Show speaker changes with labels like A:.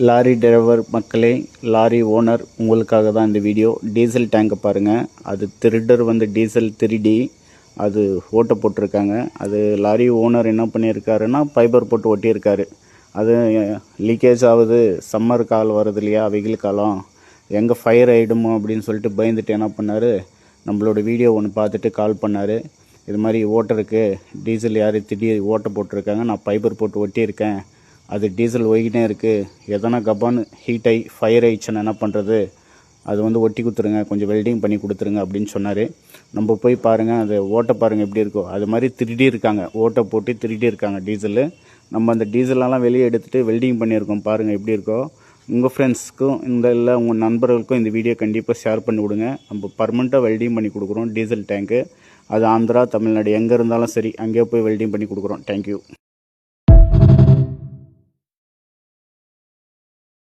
A: Lorry driver மக்களே, lorry owner உங்களுக்காக தான் இந்த வீடியோ. டீசல் டேங்கை பாருங்கள். அது திருடர் வந்து டீசல் திருடி அது ஓட்டை போட்டிருக்காங்க. அது லாரி ஓனர் என்ன பண்ணியிருக்காருன்னா ஃபைபர் போட்டு ஒட்டியிருக்காரு. அது லீக்கேஜ் ஆகுது. சம்மர் காலம் வருது இல்லையா, வெயில் காலம், எங்கே ஃபயர் ஆகிடுமோ அப்படின்னு சொல்லிட்டு பயந்துட்டு என்ன பண்ணார், நம்மளோட வீடியோ ஒன்று பார்த்துட்டு கால் பண்ணார். இது மாதிரி ஓட்டருக்கு டீசல் யார் திடீர் ஓட்டை போட்டிருக்காங்க, நான் ஃபைபர் போட்டு ஒட்டியிருக்கேன், அது டீசல் ஒய்கிட்டே இருக்குது, எதனா கபான்னு ஹீட் ஆகி ஃபயர் ஆயிடுச்சுன்னா என்ன பண்ணுறது, அது வந்து ஒட்டி கொடுத்துருங்க, கொஞ்சம் வெல்டிங் பண்ணி கொடுத்துருங்க அப்படின்னு சொன்னார். நம்ம போய் பாருங்கள், அது ஓட்டை பாருங்கள் எப்படி இருக்கோ, அது மாதிரி திருடி இருக்காங்க, ஓட்டை போட்டு திருடி இருக்காங்க டீசலு. நம்ம அந்த டீசலெல்லாம் வெளியே எடுத்துகிட்டு வெல்டிங் பண்ணியிருக்கோம், பாருங்கள் எப்படி இருக்கோ. உங்கள் ஃப்ரெண்ட்ஸ்க்கும் இல்லை உங்கள் நண்பர்களுக்கும் இந்த வீடியோ கண்டிப்பாக ஷேர் பண்ணி விடுங்க. நம்ம பர்மனெண்ட்டாக வெல்டிங் பண்ணி கொடுக்குறோம் டீசல் டேங்க்கு. அது ஆந்திரா, தமிழ்நாடு எங்கே இருந்தாலும் சரி, அங்கேயே போய் வெல்டிங் பண்ணி கொடுக்குறோம். தேங்க்யூ.